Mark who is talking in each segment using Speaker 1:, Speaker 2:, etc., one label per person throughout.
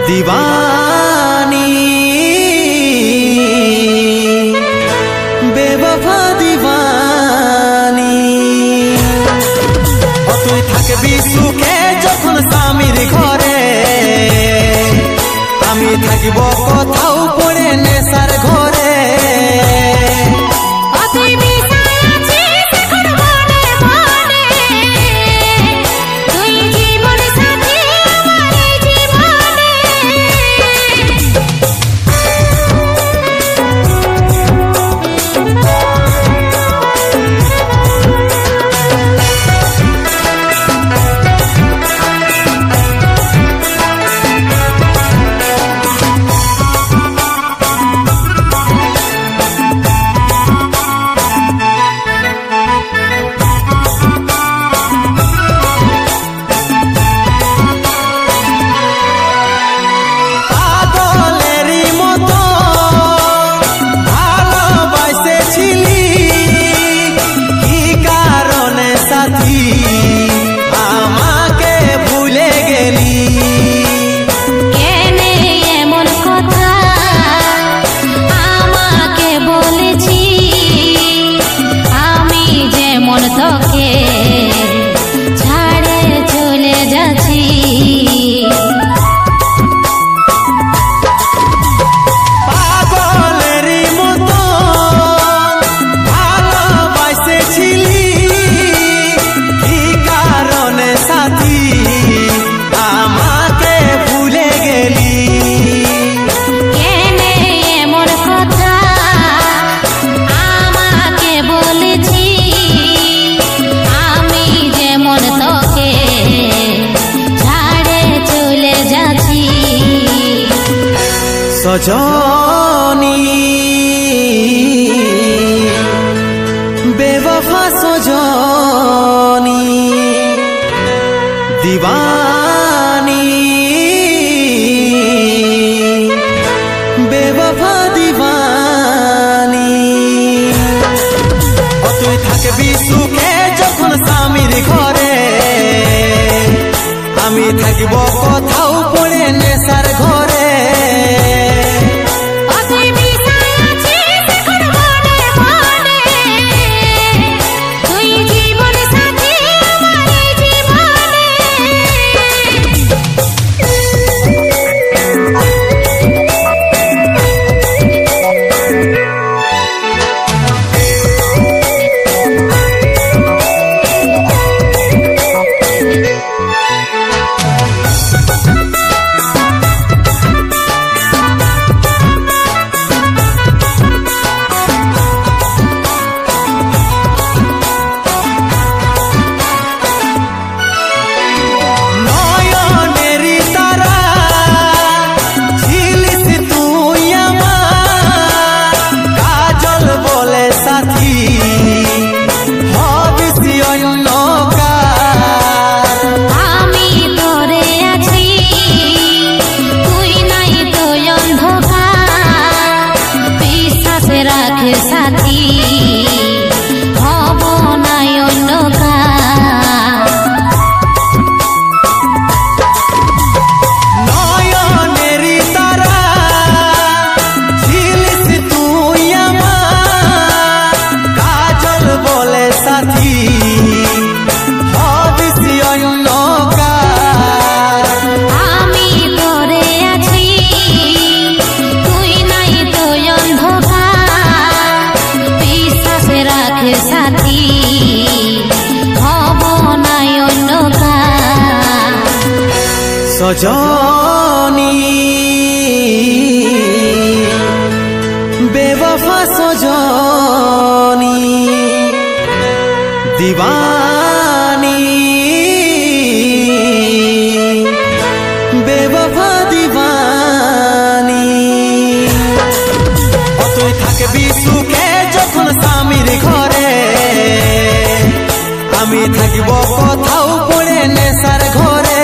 Speaker 1: दीवानी बेवफा दीवानी तुई थाकबी सुखे जखन स्वामीर घरे आमी থাকিব কোথাও পড়ে নেশার ঘরে सजनी बेवफा सजनी दीवानी बेवफा दीवानी तुई थाकबी सुखे जखन स्वामीर घरे आमी থাকিব কোথাও পড়ে নেশার ঘরে सजनी बेवफा सजनी दीवानी बेवफा दीवानी तुई थाकबी सुखे जखन स्वामीर घरे आमी থাকিব কোথাও পড়ে নেশার ঘরে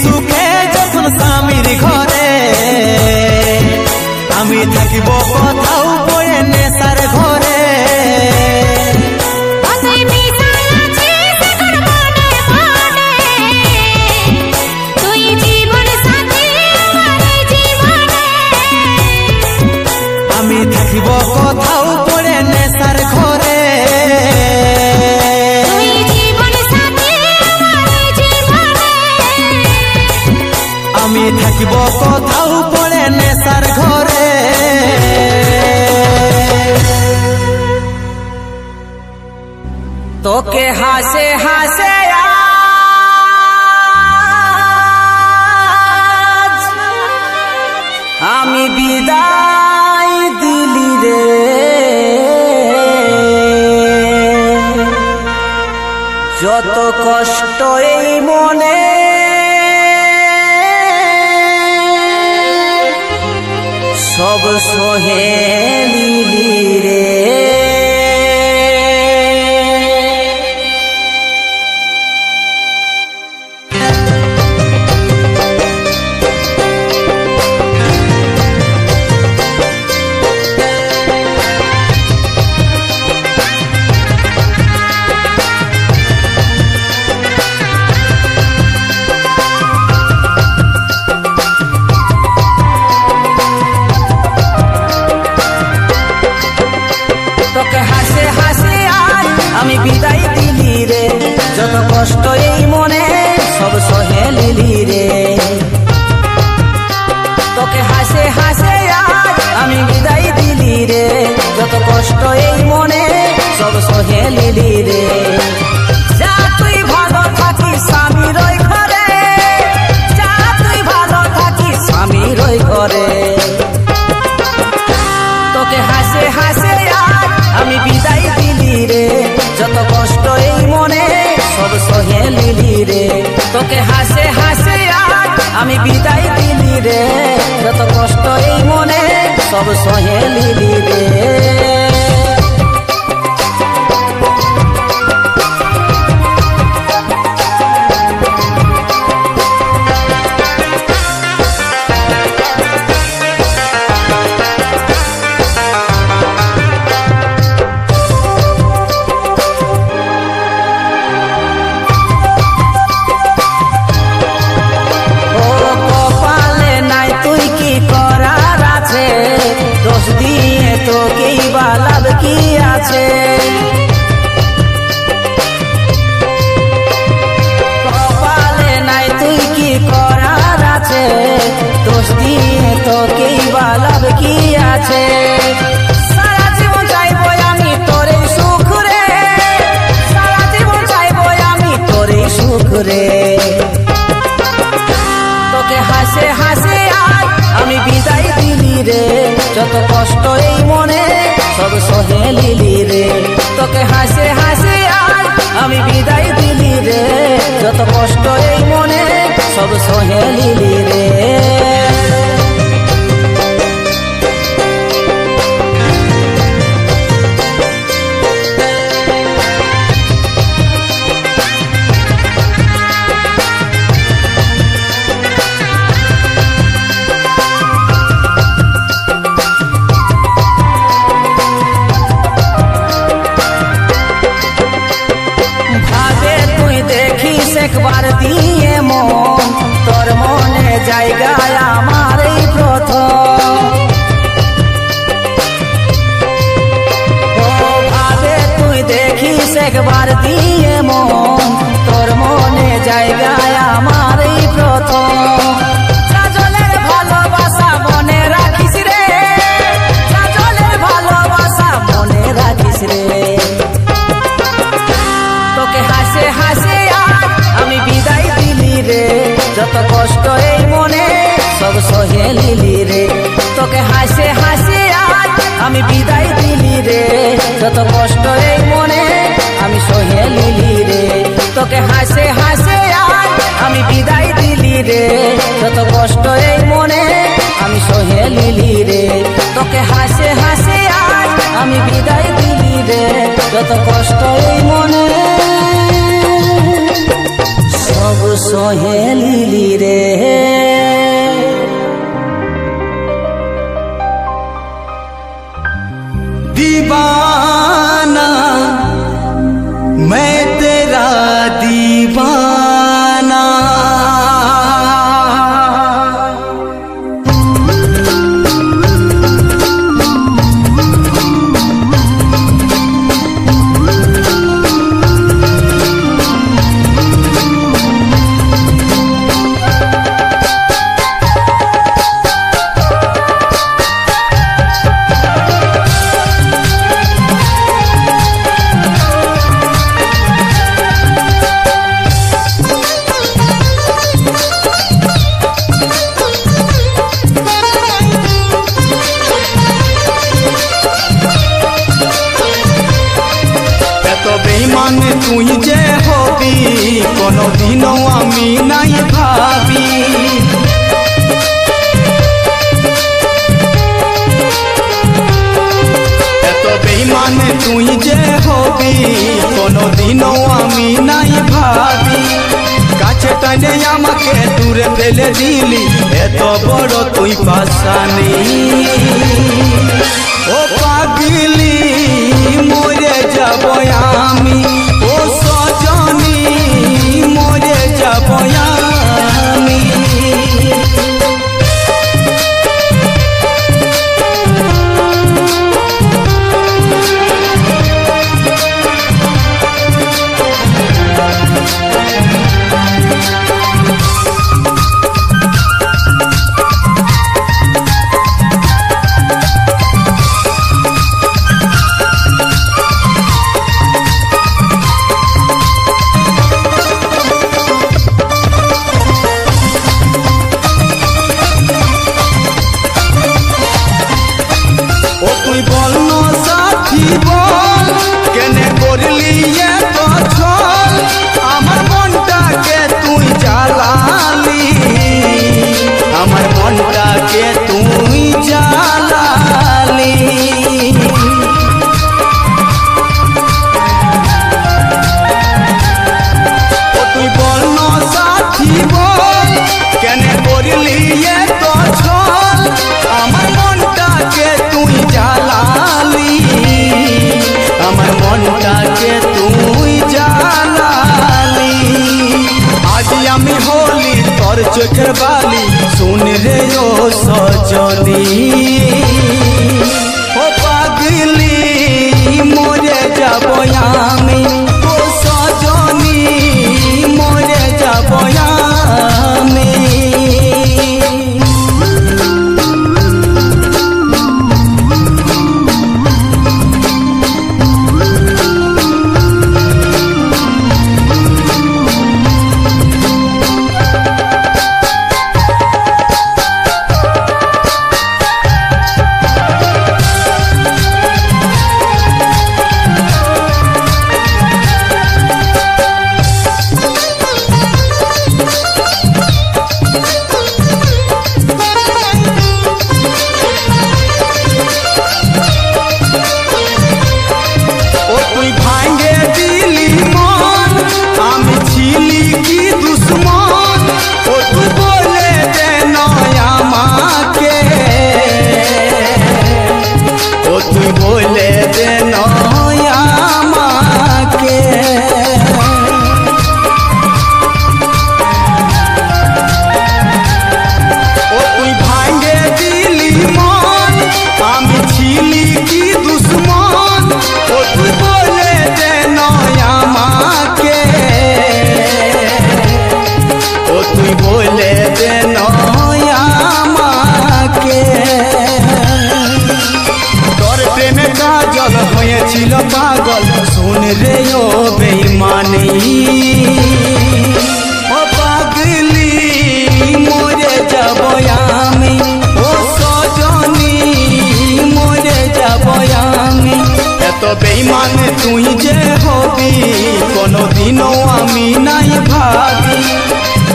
Speaker 1: সুখে যখন স্বামীর ঘরে থাকিব কোথাও পড়ে নেশার ঘরে আমি থাকিব কোথাও পড়ে নেশার ঘরে আমি থাকিব কোথাও পড়ে নেশার ঘরে
Speaker 2: তোকে হাসে হাসে আমি বিদায় দিলি রে যত কষ্ট এই মনে সব সহে নিলি রে আমি বিদায় দিলি রে যত কষ্ট এই মনে সব সহে নিলি রে তোকে হাসে হাসে আমি বিদায় দিলি রে যত কষ্ট এই মনে সব সহে নিলি রে যা তুই ভালো থাকিস আমি রই ঘরে যা তুই ভালো থাকিস আমি রই ঘরে তোকে হাসে হাসে আমি বিদায় দিলি রে যত কষ্ট এই মনে সব সহে নিলি রে তোকে হাসে হাসে আমি বিদায় দিলি রে যত কষ্ট এই মনে সব সহে নিলি রে দোষ দিয়ে তোকেই বা লাভ কি আছে কপালে নাই তুই কি করার আছে দোষ দিয়ে তোকেই বা লাভ কি আছে সারা জীবন চাইবো আমি তোরে সুখ রে সারা জীবন চাইবো আমি তোরে সুখ রে তোকে হাসে হাসে আমি বিদায় দিলি রে যত কষ্ট এই মনে সব সহে নিলি রে তোকে হাসে হাসে আমি বিদায় দিলি রে যত কষ্ট এই মনে সব সহে নিলি রে একবার দিয়ে মন তোর মনে জায়গা আমার এই প্রথম ভাবে তুই দেখিস একবার দিয়ে মন তোর মনে জায়গা আমার এই প্রথম কাজলের ভালোবাসা মনে রাখিস রে কাজলের ভালোবাসা মনে রাখিস রে তোকে হাসে হাসে আমি বিদায় দিলি রে যত কষ্ট এই মনে সব সহে নিলি রে তোকে হাসে হাসে আমি বিদায় দিলি রে যত কষ্ট এই মনে আমি সহে নিলি রে তোকে হাসে হাসে আমি বিদায় দিলি রে যত কষ্ট এই মনে আমি সহে নিলি রে তোকে হাসে হাসে আমি বিদায় দিলি রে যত কষ্ট এই মনে সব সহে নিলি রে
Speaker 1: मैं तेरा दीवाना। বেইমান তুই যে হবি কোনদিনও আমি নাই ভাবি। এত বেইমান তুই যে হবি কোনদিনও আমি নাই ভাবি। কাছে টানে আমাকে দূরে ফেলে দিলি, এত বড় তুই পাশানি। ও পাগলি মরে যাব আমি, ও সজনী মরে যাব আমি। বল সাথী বল কেনে করলি এত ছল, আমার মনটাকে তুই জ্বালালি, আমার মনটাকে তুই জ্বালালি। তুই বল সাথী বল কেনে করলি এত ছল, আমার মনটাকে তুই জ্বালালি, আমার মনটাকে তুই জ্বালালি। আজ আমি হলি তোর চোখের বালি, শুন রে ও সজনী। ও পাগলি মরে যাব আমি, ও সজনী মরে যাব আমি। ছিল পাগল শুন রে ও বেঈমানি। ও পাগলি মরে যাব আমি, ও সজনী মরে যাব আমি। এত বেঈমান তুই যে হবি কোনদিনও আমি নাই ভাবি।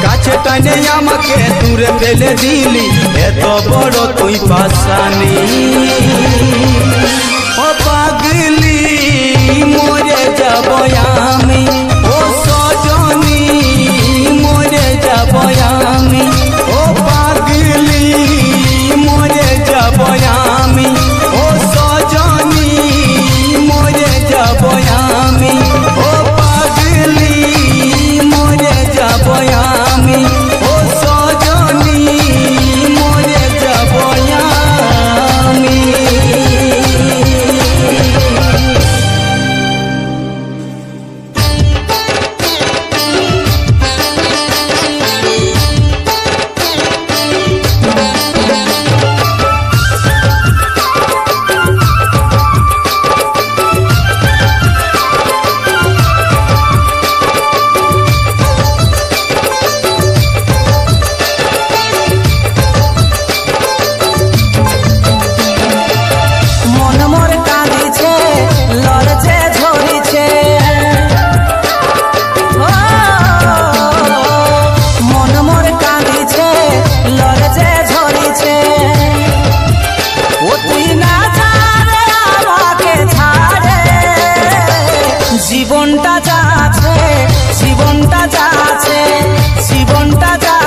Speaker 1: কাছে টানে আমাকে দূরে ফেলে দিলি, এত বড় তুই পাশানি। ও পাগলি মরে যাব আমি, ও সজনী মরে যাব আমি। ও পাগলি মরে যাব আমি, ও সজনী মরে যাব আমি। ও
Speaker 2: যাচ্ছে জীবনটা যাচ্ছে জীবনটা যাচ্ছে